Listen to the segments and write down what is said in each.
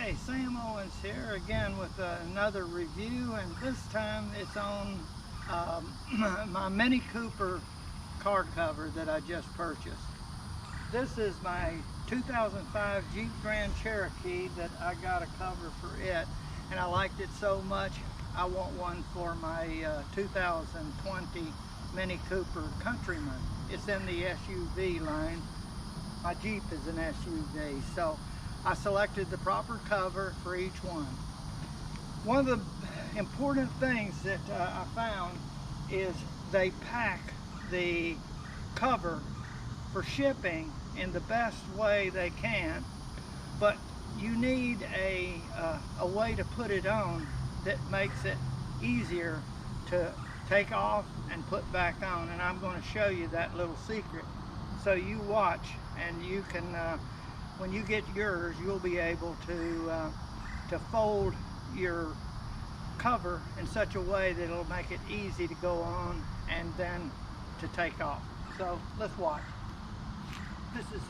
Okay, Sam Owens here again with another review, and this time it's on my Mini Cooper car cover that I just purchased. This is my 2005 Jeep Grand Cherokee that I got a cover for it, and I liked it so much I want one for my 2020 Mini Cooper Countryman. It's in the SUV line. My Jeep is an SUV, so I selected the proper cover for each one. One of the important things that I found is they pack the cover for shipping in the best way they can, but you need a way to put it on that makes it easier to take off and put back on, and I'm going to show you that little secret. So you watch, and you can when you get yours, you'll be able to fold your cover in such a way that it'll make it easy to go on and then to take off. So let's watch. This is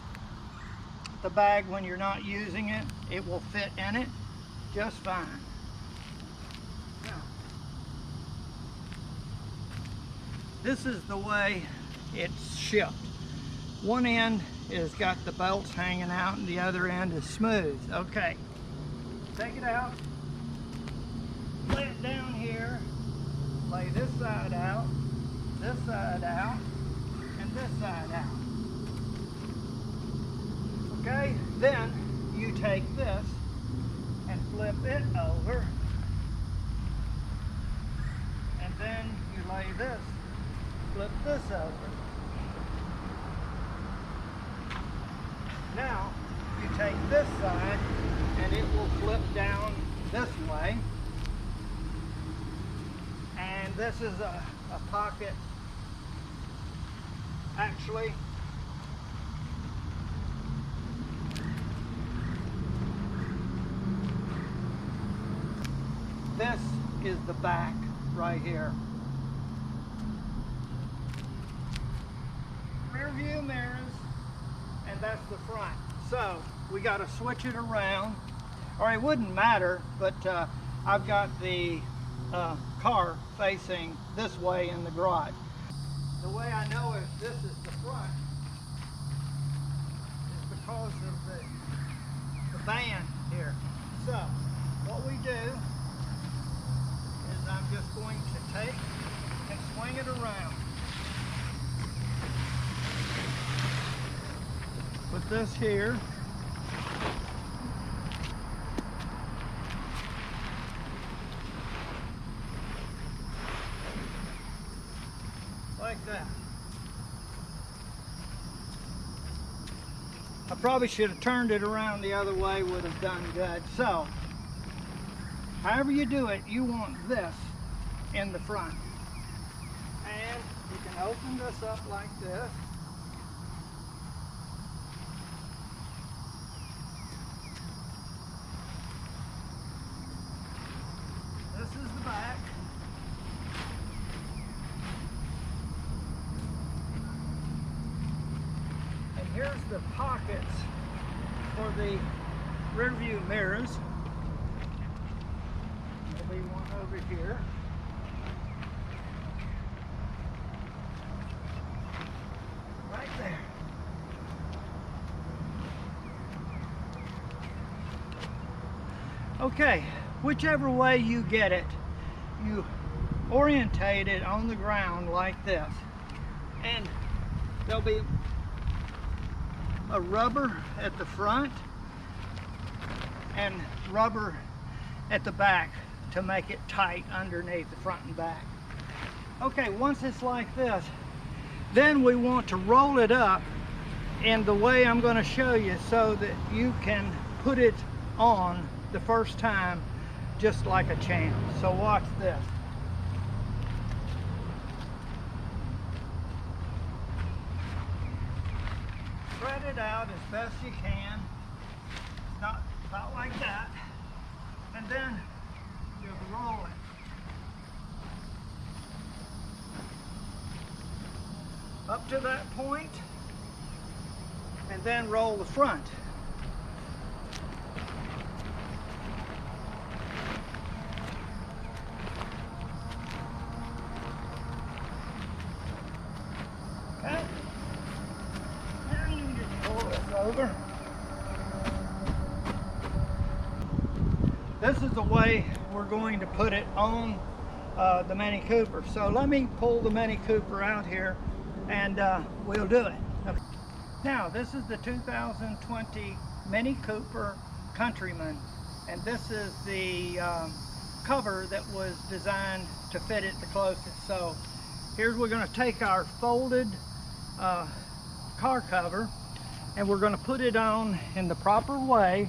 the bag when you're not using it. It will fit in it just fine. Now, this is the way it's shipped. One end is got the belts hanging out and the other end is smooth. Okay, take it out, lay it down here, lay this side out, and this side out. Okay, then you take this and flip it over, and then you lay this, flip this over. Now, you take this side and it will flip down this way. And this is a pocket. Actually, this is the back right here. Rear view mirrors. And that's the front. So we got to switch it around, or it wouldn't matter, but I've got the car facing this way in the garage. The way I know if this is the front is because of the band here. So what we do is I'm just going to take and swing it around. Put this here. Like that. I probably should have turned it around the other way, would have done good. So, however you do it, you want this in the front. And you can open this up like this. This is the back. And here's the pockets for the rear view mirrors. There'll be one over here. Right there. Okay. Whichever way you get it, you orientate it on the ground like this. And there'll be a rubber at the front and rubber at the back to make it tight underneath the front and back. Okay, once it's like this, then we want to roll it up in the way I'm going to show you so that you can put it on the first time just like a champ. So watch this. Spread it out as best you can. Not like that. And then just roll it. Up to that point, and then roll the front. over. This is the way we're going to put it on the Mini Cooper. So let me pull the Mini Cooper out here and we'll do it. Okay. Now this is the 2020 Mini Cooper Countryman, and this is the cover that was designed to fit it the closest. So here's, we're going to take our folded car cover and we're going to put it on in the proper way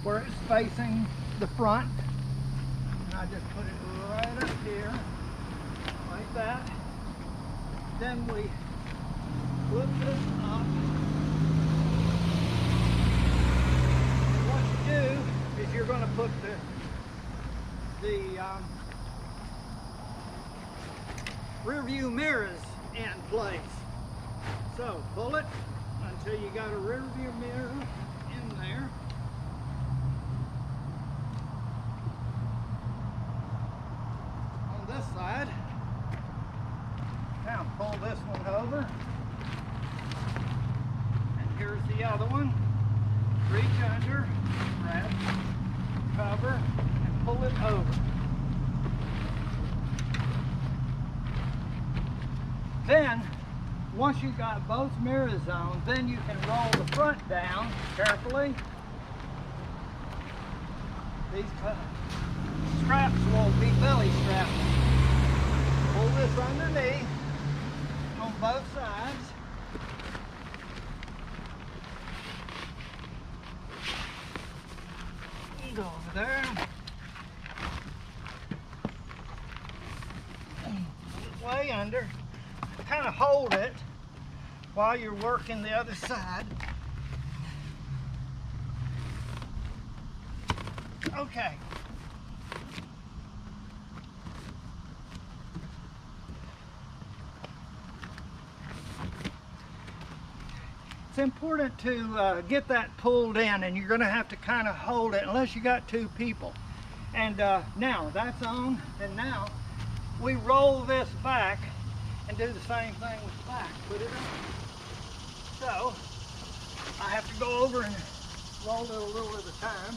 where it's facing the front. And I just put it right up here like that. Then we flip this up. And what you do is you're going to put the rear view mirrors in place. So pull it until you got a rear view mirror in there. On this side. Now pull this one over. And here's the other one. Reach under, grab, cover, and pull it over. Then, once you got both mirrors on, then you can roll the front down carefully. These straps will be belly straps. Pull this underneath on both sides. Go over there. Way under. Kind of hold it while you're working the other side. Okay. It's important to get that pulled in, and you're going to have to kind of hold it unless you got two people. And now that's on, and now we roll this back and do the same thing with the back. Put it on. So I have to go over and roll it a little at a time.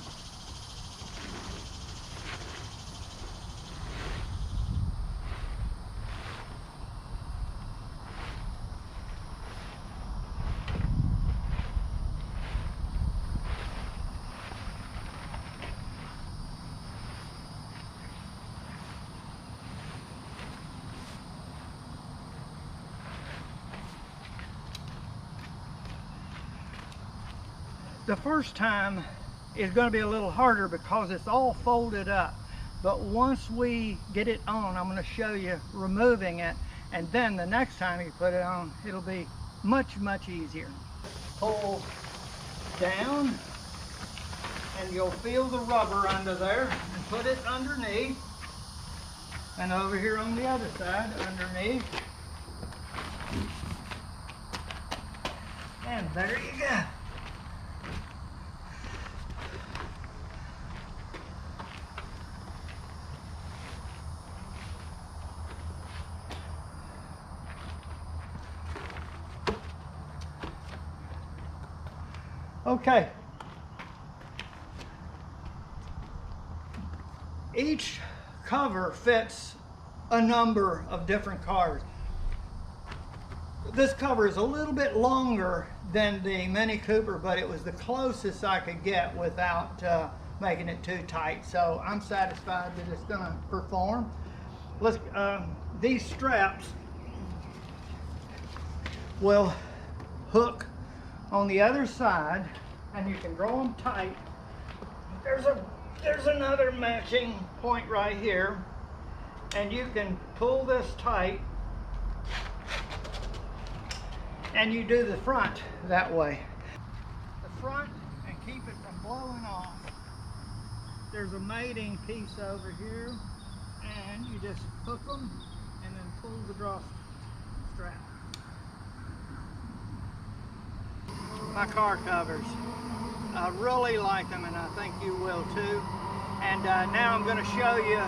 The first time is going to be a little harder because it's all folded up, but once we get it on, I'm going to show you removing it, and then the next time you put it on, it'll be much easier. Pull down and you'll feel the rubber under there, and put it underneath, and over here on the other side underneath, and there you go. Okay, each cover fits a number of different cars. This cover is a little bit longer than the Mini Cooper, but it was the closest I could get without making it too tight. So I'm satisfied that it's going to perform. These straps will hook on the other side, and you can draw them tight. There's another matching point right here, and you can pull this tight, and you do the front that way. The front, and keep it from blowing off. There's a mating piece over here, and you just hook them and then pull the draw strap. My car covers. I really like them, and I think you will too. And now I'm going to show you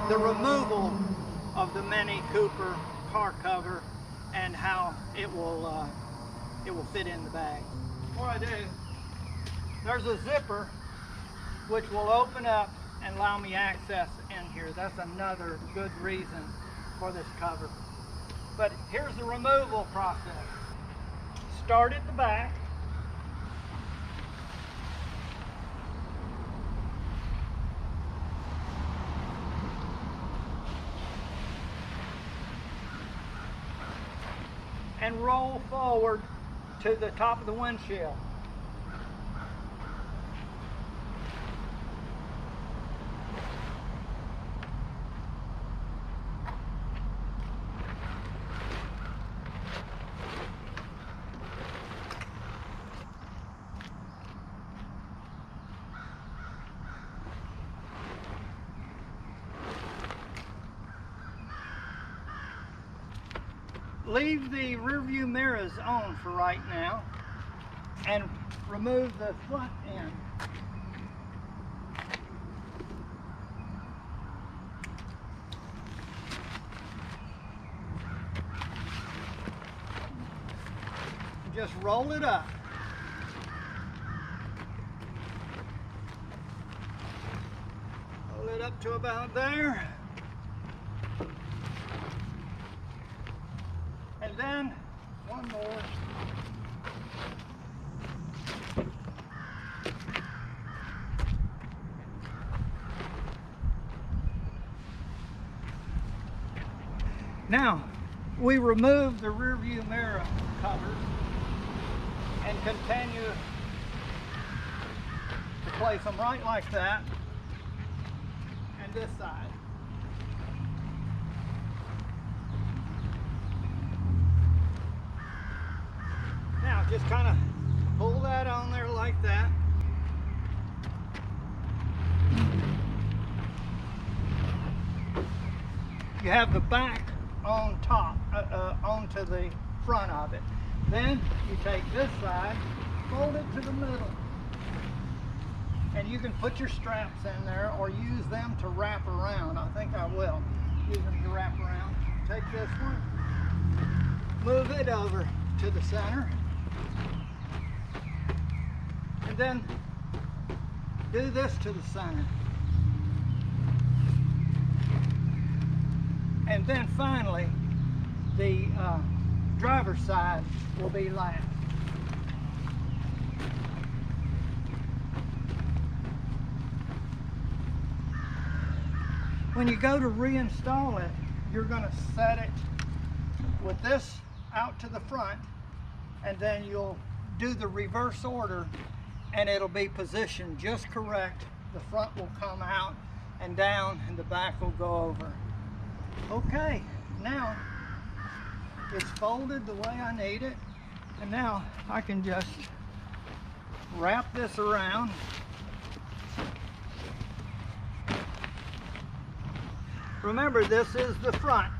the removal of the Mini Cooper car cover and how it will fit in the bag. before I do, there's a zipper which will open up and allow me access in here. That's another good reason for this cover. But here's the removal process. Start at the back. And roll forward to the top of the windshield. Leave the rear view mirrors on for right now and remove the front end. Just roll it up. Roll it up to about there. And then one more. Now, we remove the rear view mirror covers and continue to place them right like that, and this side. Now just kind of pull that on there like that. You have the back on top, onto the front of it. Then you take this side, fold it to the middle, and you can put your straps in there or use them to wrap around. I think I will use them to wrap around. Take this one, move it over to the center, and then do this to the center. And then finally, the driver's side will be last. When you go to reinstall it, you're going to set it with this out to the front, and then you'll do the reverse order and it'll be positioned just correct. The front will come out and down and the back will go over. Okay, now it's folded the way I need it, and now I can just wrap this around. Remember, this is the front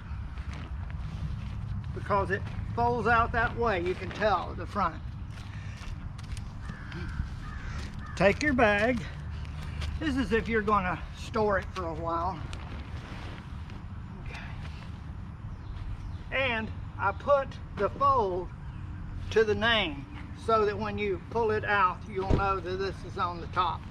because it folds out that way. You can tell the front. Take your bag. This is if you're going to store it for a while. And I put the fold to the name so that when you pull it out, you'll know that this is on the top.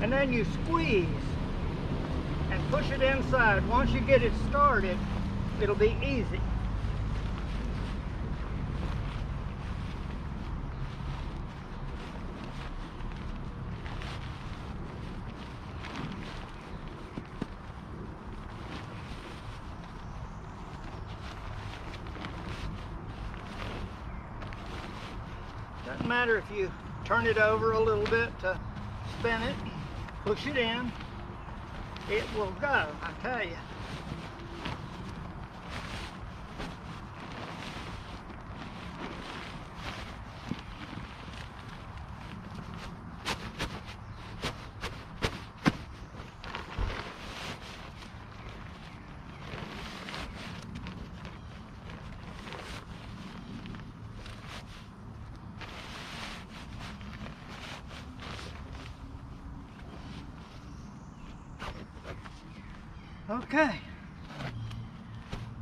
And then you squeeze and push it inside. Once you get it started, it'll be easy. Doesn't matter if you turn it over a little bit to spin it, push it in, it will go, I tell you. Okay,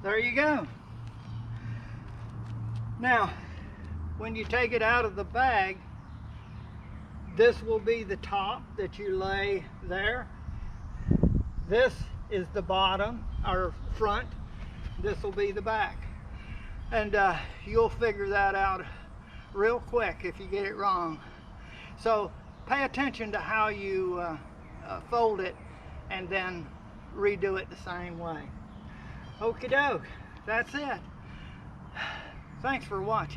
there you go. Now, when you take it out of the bag, this will be the top that you lay there. This is the bottom, or front. This will be the back. And you'll figure that out real quick if you get it wrong. So pay attention to how you fold it and then redo it the same way. Okie doke, that's it. Thanks for watching.